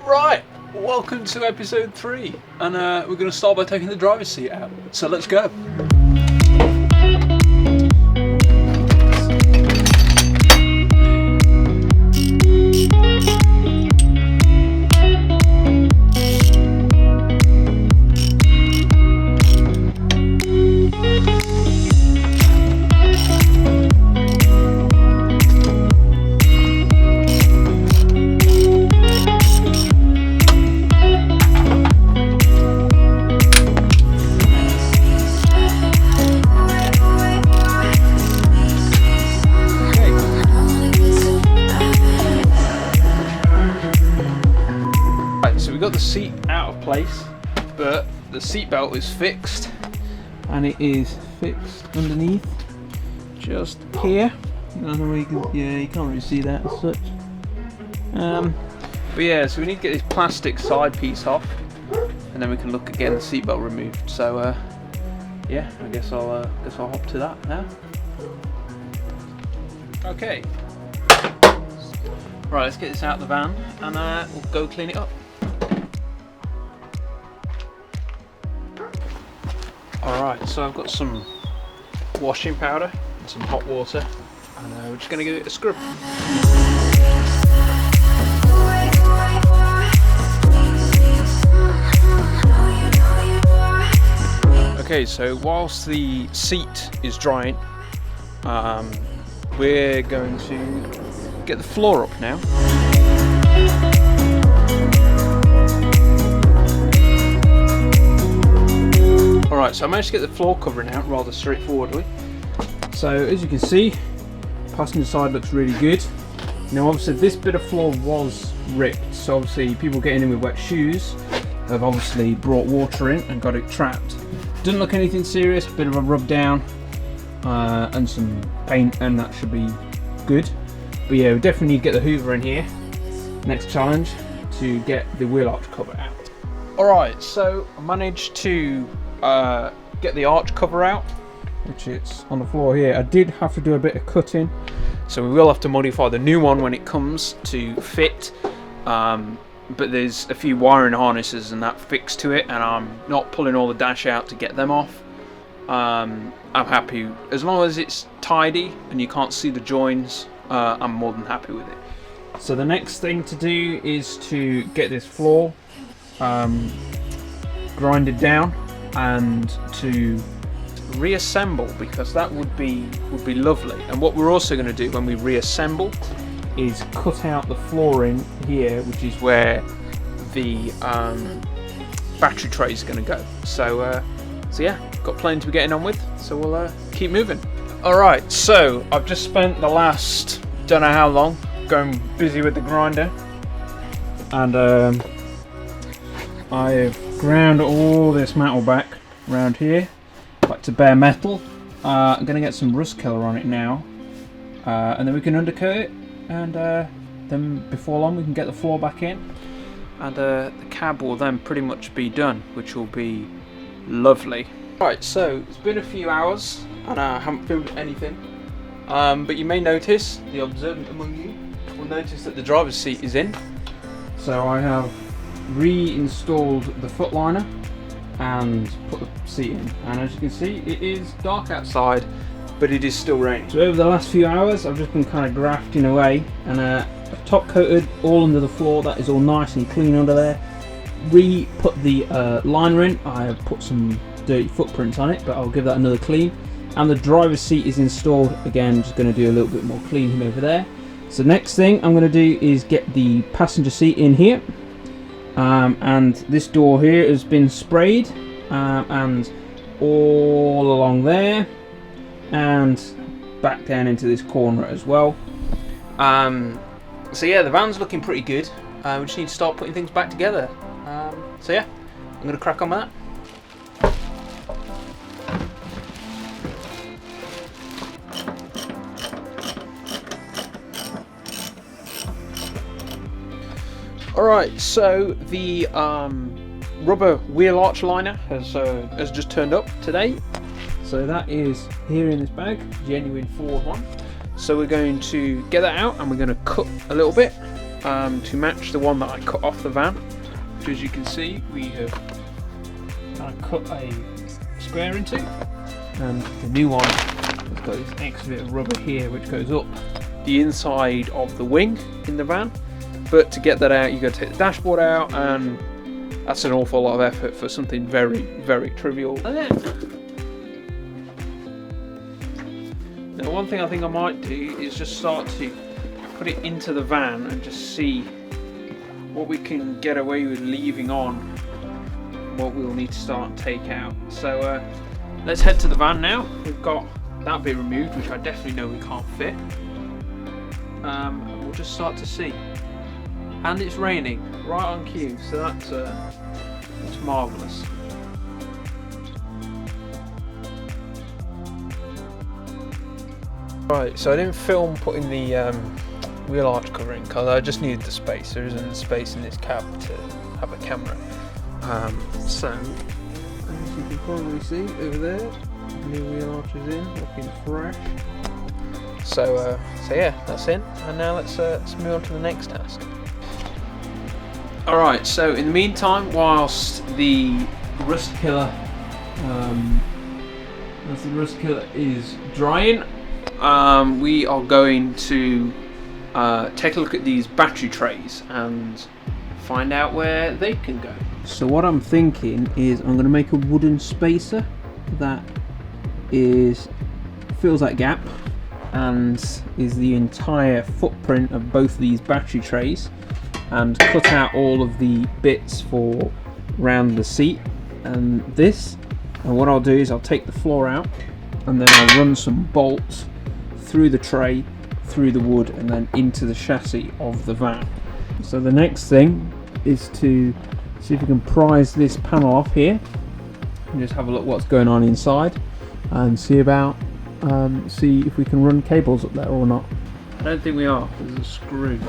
Right, welcome to episode 3, and we're going to start by taking the driver's seat out, so let's go. We got the seat out of place, but the seat belt is fixed, and it is fixed underneath, just here. I don't know where you can, yeah, you can't really see that as such. But yeah, so we need to get this plastic side piece off, and then we can look at getting the seat belt removed. So yeah, I guess I'll hop to that now. Okay. Right, let's get this out of the van, and we'll go clean it up. Alright, so I've got some washing powder and some hot water, and we're just going to give it a scrub. Okay, so whilst the seat is drying, we're going to get the floor up now. Alright, so I managed to get the floor covering out rather straightforwardly. So as you can see, passenger side looks really good. Now obviously this bit of floor was ripped, so obviously people getting in with wet shoes have obviously brought water in and got it trapped. Doesn't look anything serious, bit of a rub down and some paint, and that should be good. But yeah, we definitely need to get the hoover in here. Next challenge, to get the wheel arch cover out. Alright, so I managed to get the arch cover out, which it's on the floor here. I did have to do a bit of cutting, so we will have to modify the new one when it comes to fit, but there's a few wiring harnesses and that fixed to it, and I'm not pulling all the dash out to get them off. I'm happy as long as it's tidy and you can't see the joins. I'm more than happy with it. So the next thing to do is to get this floor grinded down and to reassemble, because that would be lovely. And what we're also going to do when we reassemble is cut out the flooring here, which is where the battery tray is going to go. So yeah, got plenty to be getting on with, so we'll keep moving. Alright, so I've just spent the last don't know how long going busy with the grinder, and I've ground all this metal back around here, back to bare metal. I'm going to get some rust killer on it now, and then we can undercut it, and then before long we can get the floor back in, and the cab will then pretty much be done, which will be lovely. Right, so it's been a few hours and I haven't filmed anything, but you may notice, the observant among you will notice that the driver's seat is in. So I have reinstalled the footliner and put the seat in, and as you can see it is dark outside, but it is still raining. So over the last few hours I've just been kind of grafting away, and I've top coated all under the floor. That is all nice and clean under there. Put the liner in. I have put some dirty footprints on it, but I'll give that another clean. And the driver's seat is installed again. Just going to do a little bit more cleaning over there. So next thing I'm going to do is get the passenger seat in here. And this door here has been sprayed, and all along there, and back down into this corner as well. So yeah, the van's looking pretty good. We just need to start putting things back together. So yeah, I'm going to crack on with that. Alright, so the rubber wheel arch liner has just turned up today. So that is here in this bag, genuine Ford one. So we're going to get that out and we're going to cut a little bit, to match the one that I cut off the van, which, as you can see, we have cut a square into, and the new one has got this extra bit of rubber here which goes up the inside of the wing in the van. But to get that out, you've got to take the dashboard out, and that's an awful lot of effort for something very, very trivial. And then, now one thing I think I might do is just start to put it into the van and just see what we can get away with leaving on, what we'll need to start and take out. So let's head to the van now. We've got that bit removed, which I definitely know we can't fit. And we'll just start to see. And it's raining right on cue, so that's marvellous. Right, so I didn't film putting the wheel arch cover in because I just needed the space. There isn't space in this cab to have a camera. So, as you can probably see over there, new wheel arch is in, looking fresh. So yeah, that's in, and now let's move on to the next task. Alright, so in the meantime, whilst the rust killer is drying, we are going to take a look at these battery trays and find out where they can go. So what I'm thinking is I'm going to make a wooden spacer that fills that gap and is the entire footprint of both of these battery trays, and cut out all of the bits for round the seat and this. And what I'll do is I'll take the floor out, and then I'll run some bolts through the tray, through the wood, and then into the chassis of the van. So the next thing is to see if we can prise this panel off here and just have a look what's going on inside, and see if we can run cables up there or not. I don't think we are. There's a screw.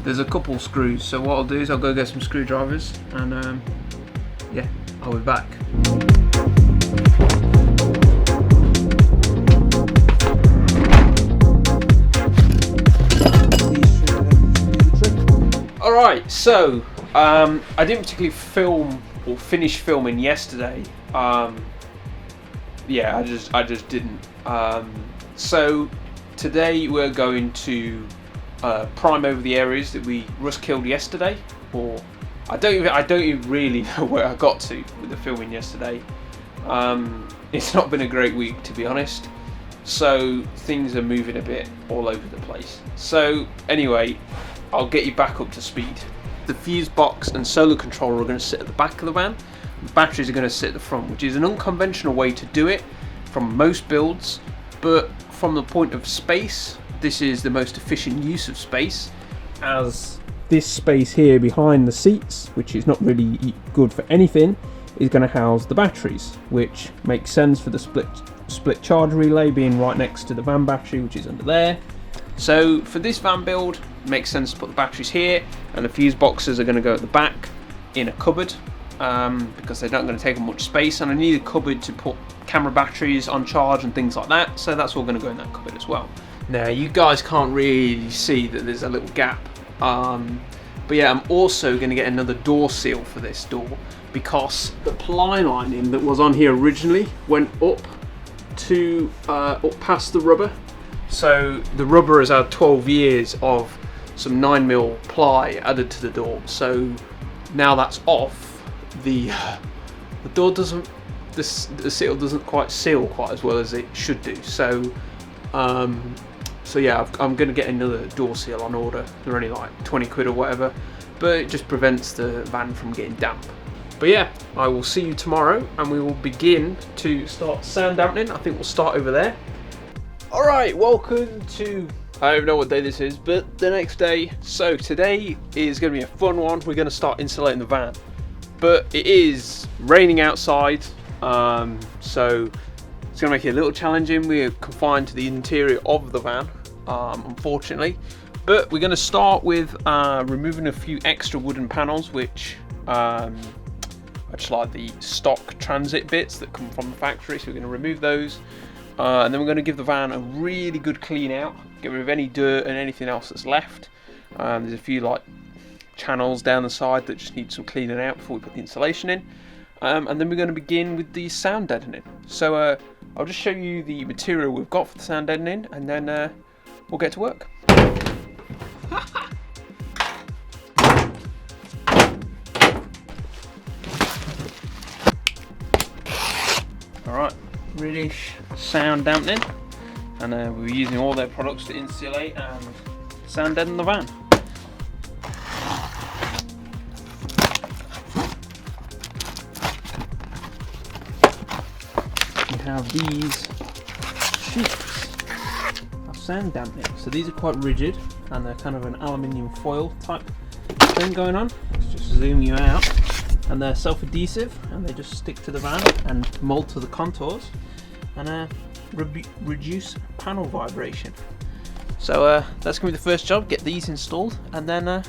There's a couple screws, so what I'll do is I'll go get some screwdrivers, and yeah, I'll be back. Alright, so I didn't particularly film or finish filming yesterday. Yeah, I just didn't. So today we're going to prime over the areas that we rust killed yesterday, or I don't even really know where I got to with the filming yesterday. It's not been a great week, to be honest, so things are moving a bit all over the place. So anyway, I'll get you back up to speed. The fuse box and solar controller are going to sit at the back of the van. The batteries are going to sit at the front, which is an unconventional way to do it from most builds, but from the point of space, this is the most efficient use of space, as this space here behind the seats, which is not really good for anything, is going to house the batteries, which makes sense for the split charge relay being right next to the van battery, which is under there. So for this van build, it makes sense to put the batteries here, and the fuse boxes are going to go at the back in a cupboard, because they're not going to take up much space, and I need a cupboard to put camera batteries on charge and things like that, so that's all going to go in that cupboard as well. Now you guys can't really see that there's a little gap, but yeah, I'm also going to get another door seal for this door, because the ply lining that was on here originally went up past the rubber. So the rubber has had 12 years of some 9mm ply added to the door, so now that's off, the door doesn't, the seal doesn't quite seal quite as well as it should do. So yeah, I'm going to get another door seal on order. They're only like 20 quid or whatever, but it just prevents the van from getting damp. But yeah, I will see you tomorrow, and we will begin to start sand dampening. I think we'll start over there. Alright, welcome to, I don't know what day this is, but the next day. So today is going to be a fun one. We're going to start insulating the van, but it is raining outside, so it's going to make it a little challenging. We're confined to the interior of the van, unfortunately, but we're going to start with removing a few extra wooden panels, which just like the stock transit bits that come from the factory, so we're going to remove those. And then we're going to give the van a really good clean out, get rid of any dirt and anything else that's left, There's a few like channels down the side that just need some cleaning out before we put the insulation in. And then we're going to begin with the sound deadening. So I'll just show you the material we've got for the sound deadening, and then we'll get to work. Alright, British sound dampening, and we're using all their products to insulate and sound deaden the van. We have these sheets of sound dampening. So these are quite rigid, and they're kind of an aluminium foil type thing going on. Let's just zoom you out. And they're self-adhesive, and they just stick to the van and mold to the contours, and reduce panel vibration. So that's going to be the first job, get these installed, and then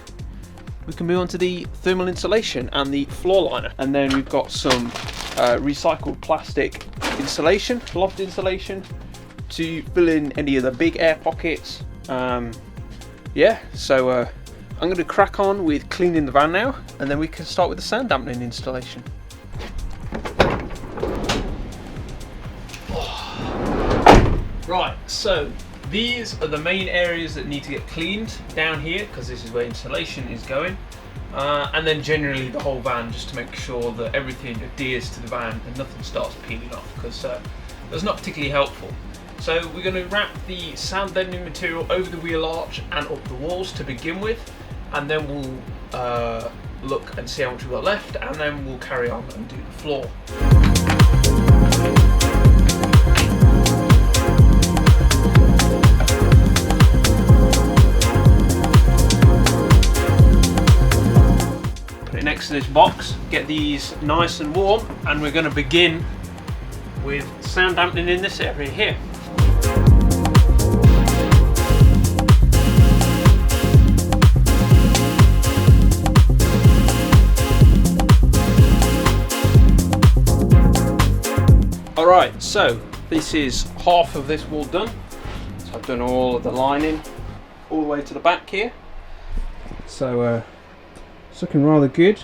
we can move on to the thermal insulation and the floor liner. And then we've got some recycled plastic insulation, loft insulation, to fill in any of the big air pockets. Yeah, so I'm going to crack on with cleaning the van now, and then we can start with the sound dampening installation. Right, so these are the main areas that need to get cleaned down here, because this is where insulation is going. And then generally the whole van, just to make sure that everything adheres to the van and nothing starts peeling off, because that's not particularly helpful. So we're going to wrap the sound deadening material over the wheel arch and up the walls to begin with, and then we'll look and see how much we've got left, and then we'll carry on and do the floor. Put it next to this box, get these nice and warm, and we're going to begin with sound dampening in this area here. Alright, so this is half of this wall done. So I've done all of the lining all the way to the back here. So it's looking rather good.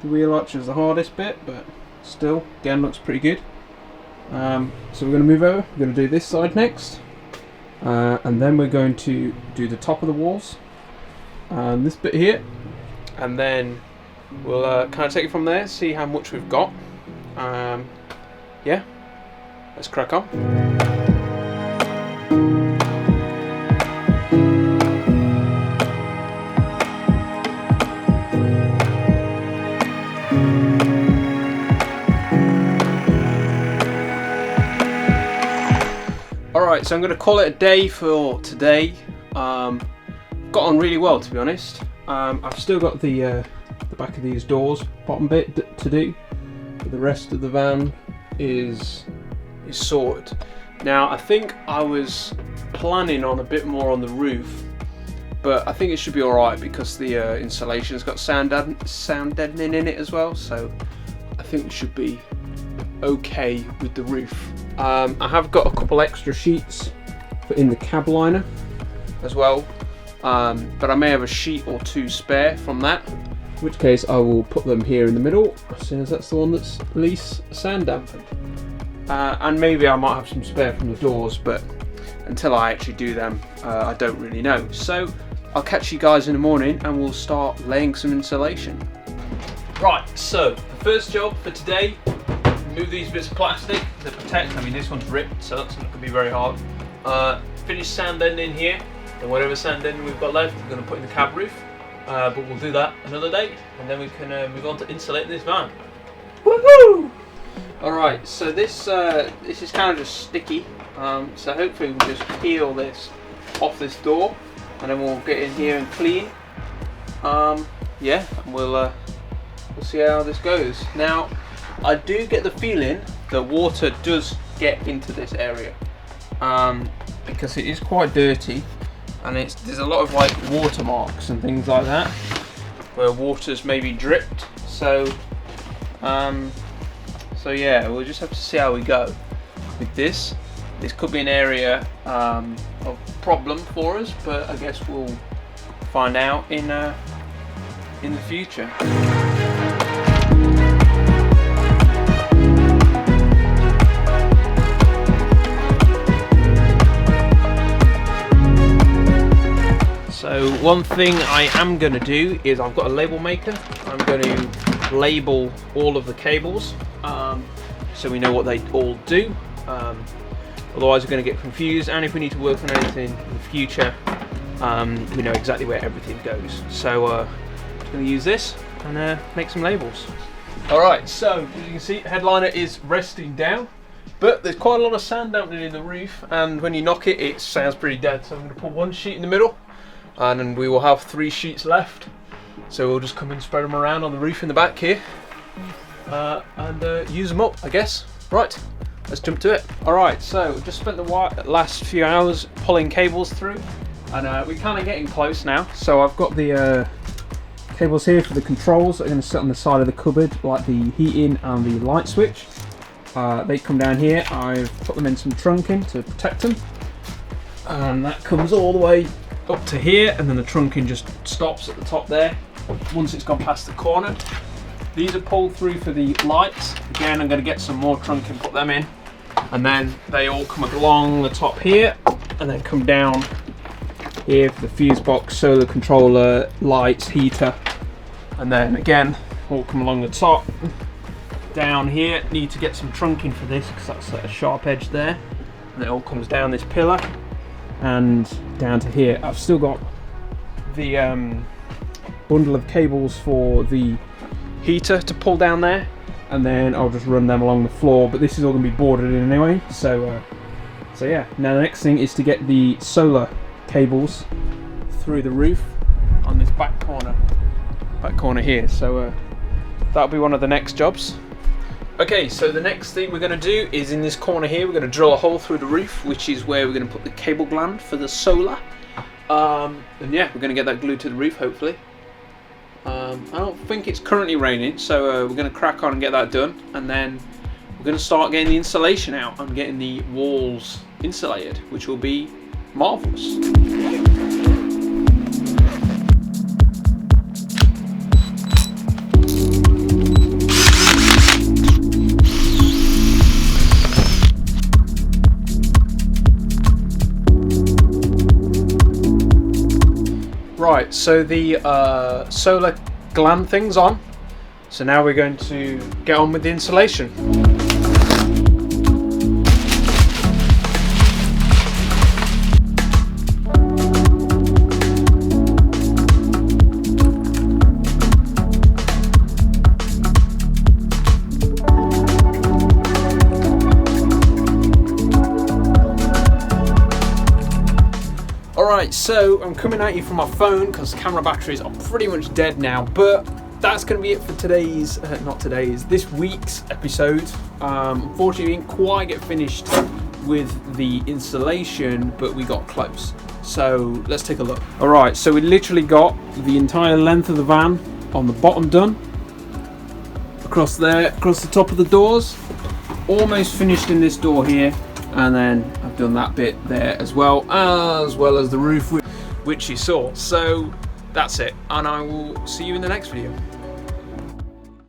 The wheel arch is the hardest bit, but still, again, looks pretty good. So we're going to move over, we're going to do this side next. And then we're going to do the top of the walls. And this bit here. And then we'll kind of take it from there, see how much we've got. Yeah, let's crack on. Alright, so I'm going to call it a day for today. Got on really well, to be honest. I've still got the back of these doors, bottom bit to do. But the rest of the van is sorted. Now I think I was planning on a bit more on the roof, but I think it should be alright because the insulation's got sound deadening in it as well, so I think we should be okay with the roof. I have got a couple extra sheets for in the cab liner as well, but I may have a sheet or two spare from that. In which case I will put them here in the middle, as soon as that's the one that's least sound dampened. And maybe I might have some spare from the doors, but until I actually do them, I don't really know. So I'll catch you guys in the morning and we'll start laying some insulation. Right, so the first job for today, remove these bits of plastic to protect. I mean, this one's ripped, so that's not going to be very hard. Finish sound deadening here, and whatever sound deadening we've got left, we're going to put in the cab roof. But we'll do that another day, and then we can move on to insulating this van. Woohoo! Alright, so this is kind of just sticky, so hopefully we'll just peel this off this door, and then we'll get in here and clean. Yeah, and we'll see how this goes. Now, I do get the feeling that water does get into this area, because it is quite dirty. And there's a lot of like watermarks and things like that where water's maybe dripped. So yeah, we'll just have to see how we go with this. This could be an area of problem for us, but I guess we'll find out in the future. So one thing I am going to do is I've got a label maker. I'm going to label all of the cables so we know what they all do. Otherwise we're going to get confused, and if we need to work on anything in the future, we know exactly where everything goes. So I'm going to use this and make some labels. Alright, so as you can see, headliner is resting down, but there's quite a lot of sand dampening in the roof, and when you knock it, it sounds pretty dead. So I'm going to put one sheet in the middle, and then we will have 3 sheets left. So we'll just come and spread them around on the roof in the back here, and use them up, I guess. Right, let's jump to it. Alright, so we've just spent the last few hours pulling cables through, and we're kind of getting close now. So I've got the cables here for the controls that are going to sit on the side of the cupboard, like the heating and the light switch. They come down here. I've put them in some trunking to protect them, and that comes all the way up to here, and then the trunking just stops at the top there once it's gone past the corner. These are pulled through for the lights. Again, I'm going to get some more trunking, put them in, and then they all come along the top here and then come down here for the fuse box, solar controller, lights, heater, and then again all come along the top. Down here, need to get some trunking for this because that's a sharp edge there, and it all comes down this pillar and down to here. I've still got the bundle of cables for the heater to pull down there, and then I'll just run them along the floor, but this is all going to be boarded in anyway. So yeah, now the next thing is to get the solar cables through the roof on this back corner here. So that'll be one of the next jobs. Okay, so the next thing we're going to do is in this corner here, we're going to drill a hole through the roof, which is where we're going to put the cable gland for the solar. And yeah, we're going to get that glued to the roof, hopefully. I don't think it's currently raining, so we're going to crack on and get that done. And then we're going to start getting the insulation out and getting the walls insulated, which will be marvellous. Right, so the solar gland thing's on, so now we're going to get on with the insulation. Alright, so I'm coming at you from my phone because camera batteries are pretty much dead now, but that's going to be it for this week's episode. Unfortunately, we didn't quite get finished with the installation, but we got close. So let's take a look. Alright, so we literally got the entire length of the van on the bottom done. Across there, across the top of the doors. Almost finished in this door here. And then I've done that bit there as well as the roof, which you saw. So that's it, and I will see you in the next video.